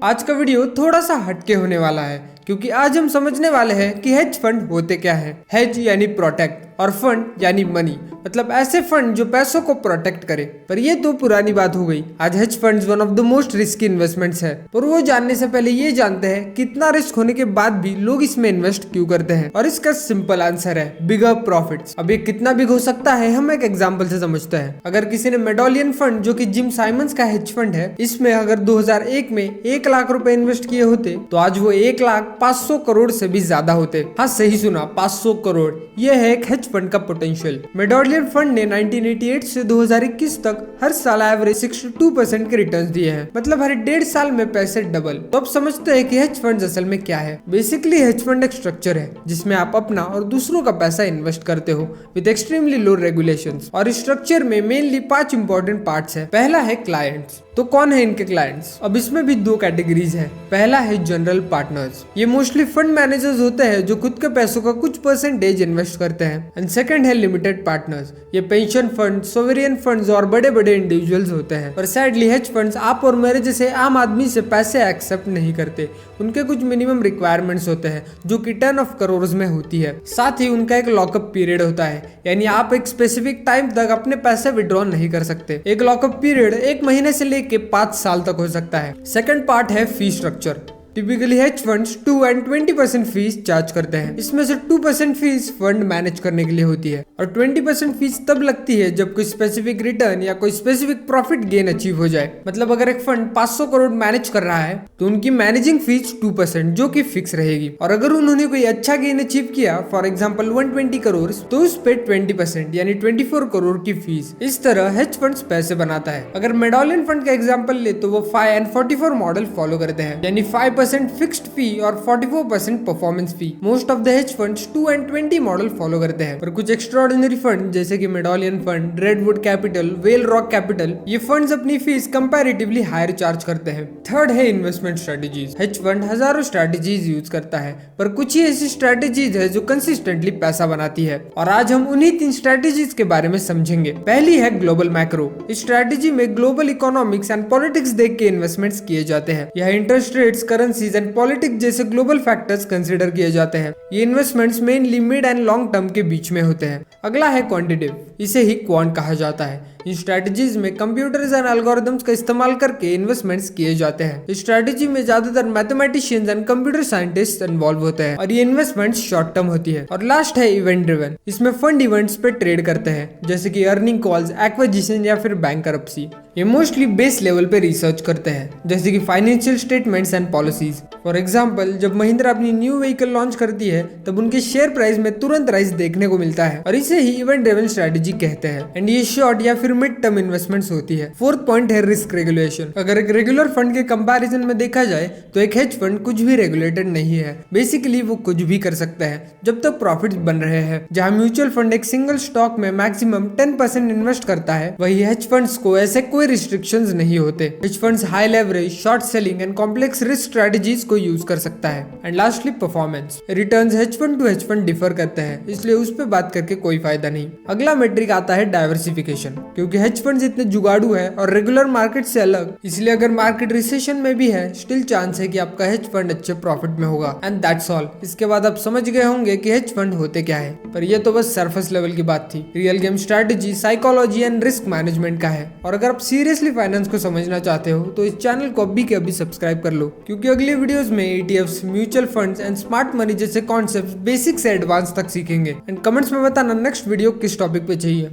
आज का वीडियो थोड़ा सा हटके होने वाला है क्योंकि आज हम समझने वाले हैं कि हेज फंड होते क्या है। हेज यानी प्रोटेक्ट और फंड यानी मनी, मतलब ऐसे फंड जो पैसों को प्रोटेक्ट करे। पर ये तो पुरानी बात हो गई। आज hedge funds one of the most risky investments है। पर वो जानने से पहले ये जानते हैं कितना रिस्क होने के बाद भी लोग इसमें इन्वेस्ट क्यों करते हैं, और इसका सिंपल आंसर है बिगर प्रॉफिट्स। अब ये कितना बिग हो सकता है हम एक एग्जांपल से समझते हैं। अगर किसी ने मेडोलियन फंड जो कि जिम साइमंस का हेज फंड है, इसमें अगर 2001 में 1 लाख रुपए इन्वेस्ट किए होते तो आज वो 1,500 करोड़ से भी ज्यादा होते। हाँ सही सुना, 500 करोड़। ये है एक हेज फंड का पोटेंशियल। मेडोलियन फंड ने 1988 से 2021 तक हर साल एवरेज 62% के रिटर्न्स दिए हैं, मतलब हर 1.5 साल में पैसे डबल। तो अब समझते हैं कि हेज फंड असल में क्या है। बेसिकली हेज फंड एक स्ट्रक्चर है जिसमें आप अपना और दूसरों का पैसा इन्वेस्ट करते हो विद एक्सट्रीमली लो रेगुलेशंस। और इस स्ट्रक्चर में मेनली 5 इंपॉर्टेंट पार्ट्स है। पहला है क्लाइंट्स। तो कौन है इनके क्लाइंट्स? अब इसमें भी 2 कैटेगरीज है। पहला है जनरल पार्टनर्स। ये मोस्टली फंड मैनेजर्स होते हैं जो खुद के पैसों का कुछ परसेंटेज इन्वेस्ट करते हैं। एंड सेकंड है लिमिटेड पार्टनर्स। ये पेंशन फंड, सोवरियन फंड्स और बड़े बड़े इंडिविजुअल्स होते हैं। पर सैडली हेज फंड्स आप और मेरे जैसे आम आदमी से पैसे एक्सेप्ट नहीं करते। उनके कुछ मिनिमम रिक्वायरमेंट्स होते हैं जो कि 10 ऑफ करोड़ में होती है। साथ ही उनका एक लॉकअप पीरियड होता है, यानी आप एक स्पेसिफिक टाइम तक अपने पैसे विड्रॉ नहीं कर सकते। एक लॉकअप पीरियड 1 महीने से लेके 5 साल तक हो सकता है। सेकंड पार्ट है fee structure. Typically hedge funds 2 and 20% fees charge करते हैं। इसमें से 2% फीस फंड मैनेज करने के लिए होती है और 20% फीस तब लगती है जब कोई स्पेसिफिक रिटर्न या कोई स्पेसिफिक प्रॉफिट गेन अचीव हो जाए। मतलब अगर एक फंड 500 करोड़ मैनेज कर रहा है तो उनकी मैनेजिंग फीस 2% जो कि फिक्स रहेगी। और अगर उन्होंने कोई अच्छा गेन अचीव किया, फॉर एग्जाम्पल 120 करोड़, तो उस पे 20% यानी 24 करोड़ की फीस। इस तरह हेज फंड्स पैसे बनाता है। अगर मेडोलियन फंड का एग्जाम्पल ले तो वो 5 and 44 मॉडल फॉलो करते हैं, यानी 5% फिक्स्ड फी और 44% performance fee. Most of the hedge funds 2 and 20 model follow करते हैं। पर कुछ एक्स्ट्राऑर्डिनरी फंड जैसे कि Medallion fund, Redwood Capital, Well Rock Capital, ये फंड्स अपनी फीस कंपैरेटिवली हायर चार्ज करते हैं। थर्ड है इन्वेस्टमेंट स्ट्रेटजीज। हेज फंड हजारों स्ट्रेटजीज यूज करता है, पर कुछ ही ऐसी स्ट्रेटजीज है जो कंसिस्टेंटली पैसा बनाती है। और आज हम उन्हीं 3 स्ट्रेटजीज के बारे में समझेंगे। पहली है ग्लोबल मैक्रो। इस स्ट्रेटजी में ग्लोबल इकोनॉमिक्स एंड पॉलिटिक्स देख के इन्वेस्टमेंट्स किए जाते हैं। यह interest rates, currencies and politics जैसे ग्लोबल फैक्टर्स कंसीडर किए जाते हैं। ये investments mainly mid and long term के बीच में होते हैं। अगला है क्वांटिटेटिव। इसे ही क्वांट कहा जाता है। इन स्ट्रेटजीज में कंप्यूटर्स एंड एल्गोरिथम्स का इस्तेमाल करके इन्वेस्टमेंट्स किए जाते हैं। इस स्ट्रेटजी में ज्यादातर mathematicians and computer scientist involve होते हैं और ये इन्वेस्टमेंट्स शॉर्ट टर्म होती है। और लास्ट है इवेंट ड्रिवन। इसमें फंड इवेंट्स पे ट्रेड करते हैं जैसे कि अर्निंग कॉल्स, एक्विजिशन या फिर बैंकरप्सी। ये मोस्टली बेस लेवल पे रिसर्च करते हैं जैसे कि financial statements and policies. For example जब महिंद्रा अपनी न्यू व्हीकल लॉन्च करती है तब उनके शेयर प्राइस में तुरंत राइज देखने को मिलता है और इसे ही इवेंट ड्रिवन स्ट्रेटजी कहते हैं। एंड ये शॉर्ट या फिर मिड टर्म इन्वेस्टमेंट्स होती है। फोर्थ पॉइंट है रिस्क रेगुलेशन। अगर एक रेगुलर फंड के कंपैरिजन में देखा जाए तो एक हेज फंड कुछ भी रेगुलेटेड नहीं है। बेसिकली वो कुछ भी कर सकता है जब तक प्रॉफिट बन रहे हैं। जहाँ म्यूचुअल फंड एक सिंगल स्टॉक में मैक्सिमम 10% इन्वेस्ट करता है, वही हेज फंड्स को ऐसे कोई रिस्ट्रिक्शंस नहीं होते। Hedge funds high leverage, short selling and complex risk strategies को यूज कर सकता है। And lastly performance. Returns hedge fund to hedge fund differ करते हैं, इसलिए उस पर बात करके कोई फायदा नहीं। अगला मेट्रिक आता है डाइवर्सिफिकेशन। क्योंकि हेज फंड्स इतने जुगाड़ू है और रेगुलर मार्केट से अलग, इसलिए अगर मार्केट रिसेशन में भी है स्टिल चांस है कि आपका हेज फंड अच्छे प्रॉफिट में होगा। And that's all. इसके बाद आप समझ गए होंगे कि हेज फंड होते क्या है। पर ये तो बस सरफेस लेवल की बात थी। Real game strategy, psychology and risk management का है। और अगर आप सीरियसली फाइनेंस को समझना चाहते हो तो इस चैनल को अभी के अभी सब्सक्राइब कर लो, क्योंकि अगली वीडियोस में ETFs, mutual funds and smart money जैसे कॉन्सेप्ट्स बेसिक से एडवांस तक सीखेंगे। एंड कमेंट्स में बताना नेक्स्ट वीडियो किस टॉपिक पे चाहिए।